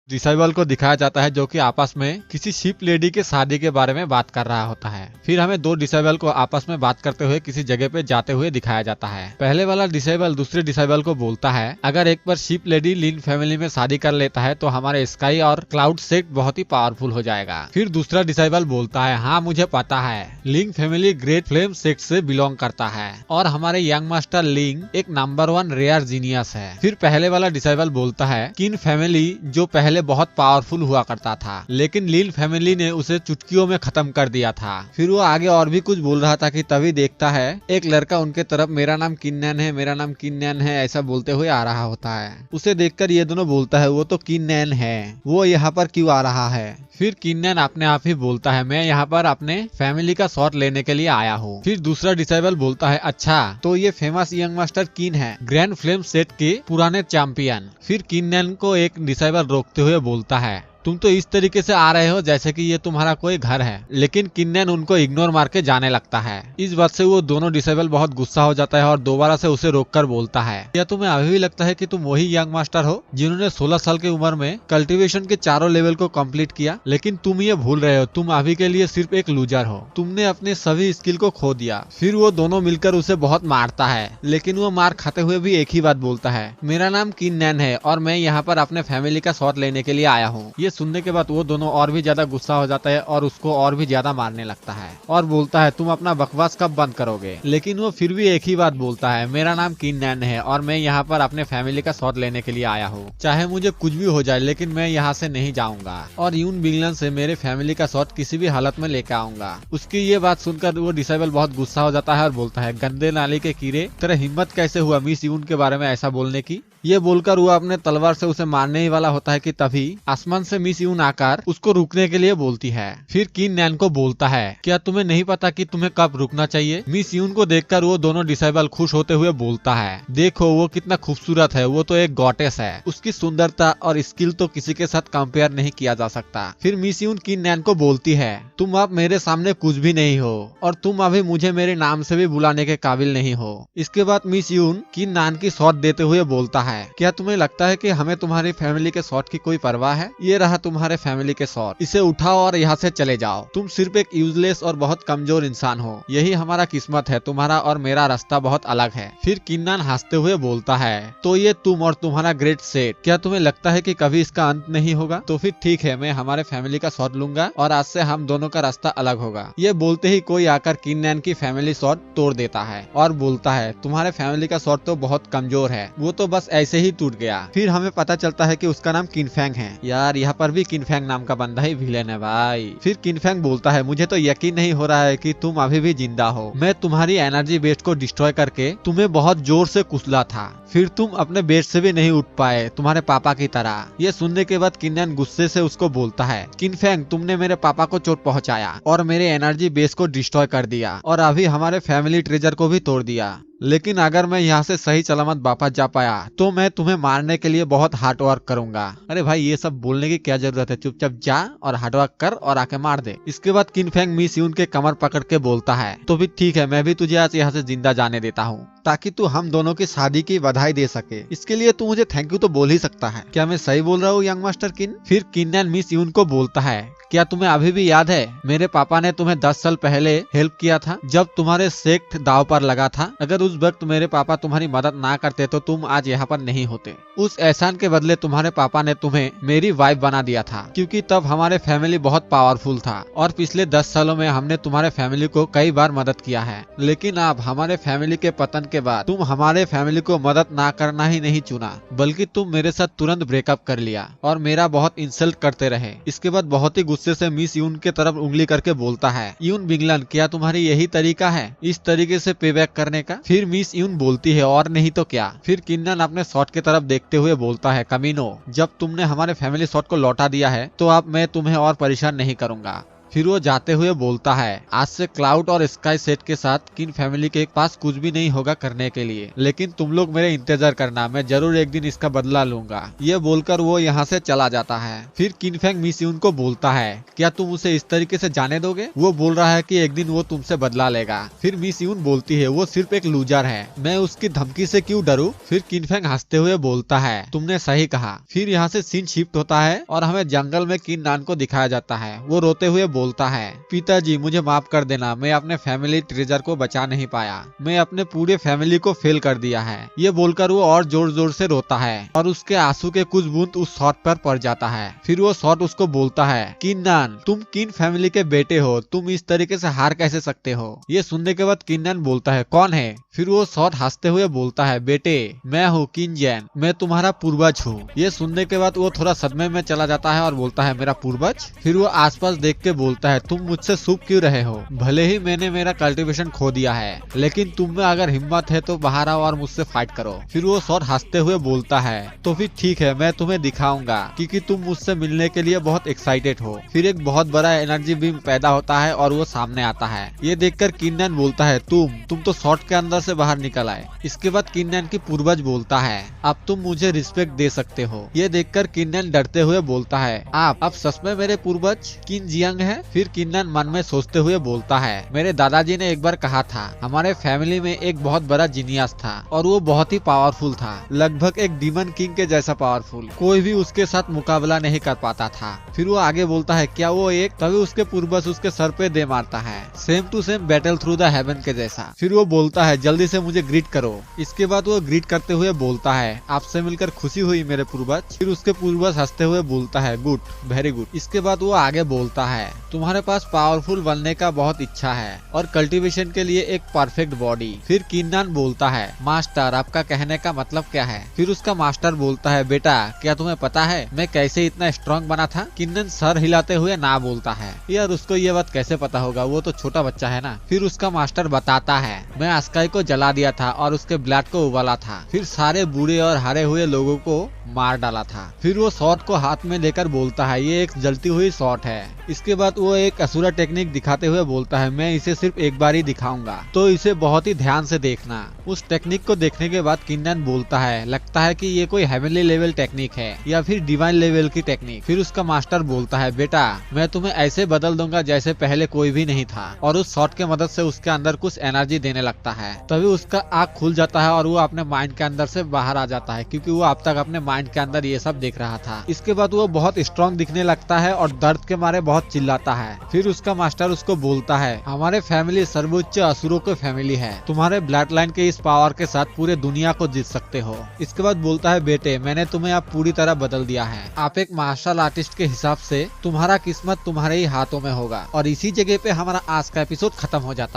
Disable को दिखाया जाता है जो कि आपस में किसी शिप लेडी के शादी के बारे में बात कर रहा होता है। फिर हमें दो डिसेबल को आपस में बात करते हुए किसी जगह पे जाते हुए दिखाया जाता है। पहले वाला डिसेबल दूसरे डिसेबल को बोलता है, अगर एक बार शिप लेडी लिन फैमिली में शादी कर लेता है तो हमारे स्काई और क्लाउड सेक्ट बहुत ही पावरफुल हो जाएगा। फिर दूसरा डिसेबल बोलता है, हाँ मुझे पता है, लिंग फैमिली ग्रेट फ्लेम सेक्ट से बिलोंग करता है और हमारे यंग मास्टर लिंग एक नंबर 1 रेयर जीनियस है। फिर पहले वाला डिसेबल बोलता है, किन फैमिली जो पहले बहुत पावरफुल हुआ करता था लेकिन लिन फैमिली ने उसे चुटकियों में खत्म कर दिया था। फिर वो आगे और भी कुछ बोल रहा था कि तभी देखता है एक लड़का उनके तरफ मेरा नाम किन्नैन है, मेरा नाम किन्नैन है ऐसा बोलते हुए आ रहा होता है। उसे देखकर ये दोनों बोलता है, वो तो किन्नैन है, वो यहाँ पर क्यों आ रहा है। फिर किन्नैन अपने आप ही बोलता है, मैं यहाँ पर अपने फैमिली का शॉट लेने के लिए आया हूँ। फिर दूसरा डिसेबल बोलता है, अच्छा तो ये फेमस यंग मास्टर किन है, ग्रैंड फ्लेम सेट के पुराने चैंपियन। फिर किन्नैन को एक डिसेबल रोकते हुए बोलता है, तुम तो इस तरीके से आ रहे हो जैसे कि ये तुम्हारा कोई घर है। लेकिन किन्नैन उनको इग्नोर मार के जाने लगता है। इस बात से वो दोनों डिसेबल बहुत गुस्सा हो जाता है और दोबारा से उसे रोककर बोलता है, क्या तुम्हें अभी भी लगता है कि तुम वही यंग मास्टर हो जिन्होंने 16 साल की उम्र में कल्टीवेशन के चारों लेवल को कंप्लीट किया। लेकिन तुम ये भूल रहे हो, तुम अभी के लिए सिर्फ एक लूजर हो, तुमने अपने सभी स्किल को खो दिया। फिर वो दोनों मिलकर उसे बहुत मारता है लेकिन वो मार खाते हुए भी एक ही बात बोलता है, मेरा नाम किन्नैन है और मैं यहाँ पर अपने फैमिली का शॉट लेने के लिए आया हूँ। ये सुनने के बाद वो दोनों और भी ज्यादा गुस्सा हो जाता है और उसको और भी ज्यादा मारने लगता है और बोलता है, तुम अपना बकवास कब बंद करोगे। लेकिन वो फिर भी एक ही बात बोलता है, मेरा नाम किन्नैन है और मैं यहाँ पर अपने फैमिली का शॉट लेने के लिए आया हूँ, चाहे मुझे कुछ भी हो जाए लेकिन मैं यहाँ से नहीं जाऊंगा और यून बिगलन से मेरे फैमिली का शॉट किसी भी हालत में लेकर आऊंगा। उसकी ये बात सुनकर वो डिसेबल बहुत गुस्सा हो जाता है और बोलता है, गंदे नाली के कीड़े, तेरा हिम्मत कैसे हुआ मिस यून के बारे में ऐसा बोलने की। ये बोलकर वो अपने तलवार से उसे मारने ही वाला होता है कि तभी आसमान से मिस यून आकर उसको रुकने के लिए बोलती है। फिर किन्नैन को बोलता है, क्या तुम्हें नहीं पता कि तुम्हें कब रुकना चाहिए। मिस यून को देखकर वो दोनों डिसेबल खुश होते हुए बोलता है, देखो वो कितना खूबसूरत है, वो तो एक गॉडेस है, उसकी सुंदरता और स्किल तो किसी के साथ कंपेयर नहीं किया जा सकता। फिर मिस यून किन्नैन को बोलती है, तुम अब मेरे सामने कुछ भी नहीं हो और तुम अभी मुझे मेरे नाम से भी बुलाने के काबिल नहीं हो। इसके बाद मिस यून किन्नैन की शॉट देते हुए बोलता है, क्या तुम्हें लगता है कि हमें तुम्हारी फैमिली के शॉट की कोई परवाह है। ये रहा तुम्हारे फैमिली के शॉट, इसे उठाओ और यहाँ से चले जाओ। तुम सिर्फ एक यूजलेस और बहुत कमजोर इंसान हो, यही हमारा किस्मत है, तुम्हारा और मेरा रास्ता बहुत अलग है। फिर किन्नैन हंसते हुए बोलता है, तो ये तुम और तुम्हारा ग्रेट सेट, क्या तुम्हें लगता है कि कभी इसका अंत नहीं होगा। तो फिर ठीक है, मैं हमारे फैमिली का शॉट लूंगा और आज से हम दोनों का रास्ता अलग होगा। ये बोलते ही कोई आकर किन्नैन की फैमिली शॉट तोड़ देता है और बोलता है, तुम्हारे फैमिली का शॉट तो बहुत कमजोर है, वो तो बस ऐसे ही टूट गया। फिर हमें पता चलता है कि उसका नाम किनफैंग है। यार यहाँ पर भी किनफैंग नाम का बंदा ही विलेन है भाई। फिर किनफैंग बोलता है, मुझे तो यकीन नहीं हो रहा है कि तुम अभी भी जिंदा हो, मैं तुम्हारी एनर्जी बेस को डिस्ट्रॉय करके तुम्हें बहुत जोर से कुचला था, फिर तुम अपने बेड से भी नहीं उठ पाए तुम्हारे पापा की तरह। ये सुनने के बाद किन्नैन गुस्से से उसको बोलता है, किनफैंग तुमने मेरे पापा को चोट पहुंचाया और मेरे एनर्जी बेस को डिस्ट्रॉय कर दिया और अभी हमारे फैमिली ट्रेजर को भी तोड़ दिया, लेकिन अगर मैं यहाँ से सही सलामत वापस जा पाया तो मैं तुम्हें मारने के लिए बहुत हार्ड वर्क करूंगा। अरे भाई ये सब बोलने की क्या जरूरत है, चुपचाप जा और हार्ड वर्क कर और आके मार दे। इसके बाद किनफैंग मिस यून के कमर पकड़ के बोलता है, तो भी ठीक है, मैं भी तुझे आज यहाँ से जिंदा जाने देता हूँ ताकि तू हम दोनों की शादी की बधाई दे सके। इसके लिए तू मुझे थैंक यू तो बोल ही सकता है। क्या मैं सही बोल रहा हूँ यंग मास्टर किन। फिर किन्नैन मिस यून को बोलता है, क्या तुम्हें अभी भी याद है मेरे पापा ने तुम्हें 10 साल पहले हेल्प किया था जब तुम्हारे सेक्ट दाव पर लगा था। अगर उस वक्त मेरे पापा तुम्हारी मदद ना करते तो तुम आज यहाँ पर नहीं होते। उस एहसान के बदले तुम्हारे पापा ने तुम्हें मेरी वाइफ बना दिया था क्योंकि तब हमारे फैमिली बहुत पावरफुल था और पिछले 10 सालों में हमने तुम्हारे फैमिली को कई बार मदद किया है। लेकिन अब हमारे फैमिली के पतन के बाद तुम हमारे फैमिली को मदद ना करना ही नहीं चुना, बल्कि तुम मेरे साथ तुरंत ब्रेकअप कर लिया और मेरा बहुत इंसल्ट करते रहे। इसके बाद बहुत ही गुस्से से मिस यून के तरफ उंगली करके बोलता है, यून बिगलन क्या तुम्हारी यही तरीका है इस तरीके से पेबैक करने का। फिर मिस यून बोलती है, और नहीं तो क्या। फिर किन्नैन अपने शॉट की तरफ देखते हुए बोलता है, कमीनो जब तुमने हमारे फैमिली शॉट को लौटा दिया है तो अब मैं तुम्हें और परेशान नहीं करूंगा। फिर वो जाते हुए बोलता है, आज से क्लाउड और स्काई सेट के साथ किन फैमिली के पास कुछ भी नहीं होगा करने के लिए, लेकिन तुम लोग मेरे इंतजार करना, मैं जरूर एक दिन इसका बदला लूंगा। ये बोलकर वो यहाँ से चला जाता है। फिर किनफेंग मिस यून को बोलता है, क्या तुम उसे इस तरीके से जाने दोगे? वो बोल रहा है कि एक दिन वो तुमसे बदला लेगा। फिर मिस यून बोलती है, वो सिर्फ एक लूजर है, मैं उसकी धमकी से क्यों डरूं? फिर किनफेंग हंसते हुए बोलता है, तुमने सही कहा। फिर यहाँ से सीन शिफ्ट होता है और हमें जंगल में किन नान को दिखाया जाता है। वो रोते हुए बोलता है, पिताजी मुझे माफ कर देना, मैं अपने फैमिली ट्रेजर को बचा नहीं पाया, मैं अपने पूरे फैमिली को फेल कर दिया है। ये बोलकर वो और जोर जोर से रोता है और उसके आंसू के कुछ बूंद उस शॉट पर पड़ जाता है। फिर वो शॉट उसको बोलता है, किन नान तुम किन फैमिली के बेटे हो, तुम इस तरीके से हार कैसे सकते हो? ये सुनने के बाद किन नान बोलता है, कौन है? फिर वो शॉट हंसते हुए बोलता है, बेटे मैं हूँ किन जैन, मैं तुम्हारा पूर्वज हूँ। ये सुनने के बाद वो थोड़ा सदमे में चला जाता है और बोलता है, मेरा पूर्वज? फिर वो आसपास देख के बोलता है, तुम मुझसे छुप क्यों रहे हो? भले ही मैंने मेरा कल्टीवेशन खो दिया है, लेकिन तुम में अगर हिम्मत है तो बाहर आओ और मुझसे फाइट करो। फिर वो शॉट हंसते हुए बोलता है, तो फिर ठीक है, मैं तुम्हें दिखाऊंगा क्योंकि तुम मुझसे मिलने के लिए बहुत एक्साइटेड हो। फिर एक बहुत बड़ा एनर्जी बीम पैदा होता है और वो सामने आता है। ये देखकर किन्नन बोलता है, तुम तो शॉट के अंदर से बाहर निकल आए। इसके बाद किन्नन की पूर्वज बोलता है, अब तुम मुझे रिस्पेक्ट दे सकते हो। ये देखकर किन्नन डरते हुए बोलता है, आप सच में मेरे पूर्वज किन जियांग है? फिर किन्नन मन में सोचते हुए बोलता है, मेरे दादाजी ने एक बार कहा था, हमारे फैमिली में एक बहुत बड़ा जीनियस था और वो बहुत ही पावरफुल था, लगभग एक डीमन किंग के जैसा पावरफुल, कोई भी उसके साथ मुकाबला नहीं कर पाता था। फिर वो आगे बोलता है, क्या वो एक? तभी उसके पूर्वज उसके सर पे दे मारता है, same to same battle through the heaven के जैसा। फिर वो बोलता है, जल्दी से मुझे ग्रीट करो। इसके बाद वो ग्रीट करते हुए बोलता है, आपसे मिलकर खुशी हुई मेरे पूर्वज। फिर उसके पूर्वज हंसते हुए बोलता है, गुड, वेरी गुड। इसके बाद वो आगे बोलता है, तुम्हारे पास पावरफुल बनने का बहुत इच्छा है और कल्टीवेशन के लिए एक परफेक्ट बॉडी। फिर किन्नन बोलता है, मास्टर आपका कहने का मतलब क्या है? फिर उसका मास्टर बोलता है, बेटा क्या तुम्हें पता है मैं कैसे इतना स्ट्रॉन्ग बना था? किन्नन सर हिलाते हुए ना बोलता है, यार उसको ये बात कैसे पता होगा, वो तो छोटा बच्चा है ना। फिर उसका मास्टर बताता है, मैं स्काई को जला दिया था और उसके ब्लड को उबाला था, फिर सारे बूढ़े और हारे हुए लोगों को मार डाला था। फिर वो शॉट को हाथ में लेकर बोलता है, ये एक जलती हुई शॉट है। इसके बाद वो एक असुरा टेक्निक दिखाते हुए बोलता है, मैं इसे सिर्फ एक बार ही दिखाऊंगा, तो इसे बहुत ही ध्यान से देखना। उस टेक्निक को देखने के बाद किन्नन बोलता है, लगता है कि ये कोई हेवनली लेवल टेक्निक है या फिर डिवाइन लेवल की टेक्निक। फिर उसका मास्टर बोलता है, बेटा मैं तुम्हें ऐसे बदल दूंगा जैसे पहले कोई भी नहीं था, और उस शॉट के मदद से उसके अंदर कुछ एनर्जी देने लगता है। तभी उसका आँख खुल जाता है और वो अपने माइंड के अंदर से बाहर आ जाता है, क्योंकि वो अब तक अपने माइंड के अंदर ये सब देख रहा था। इसके बाद वो बहुत स्ट्रॉन्ग दिखने लगता है और दर्द के मारे बहुत चिल्लाता है। फिर उसका मास्टर उसको बोलता है, हमारे फैमिली सर्वोच्च असुरों की फैमिली है, तुम्हारे ब्लड लाइन के इस पावर के साथ पूरे दुनिया को जीत सकते हो। इसके बाद बोलता है, बेटे मैंने तुम्हें अब पूरी तरह बदल दिया है, आप एक मार्शल आर्टिस्ट के हिसाब से तुम्हारा किस्मत तुम्हारे ही हाथों में होगा। और इसी जगह पे हमारा आज का एपिसोड खत्म हो जाता है।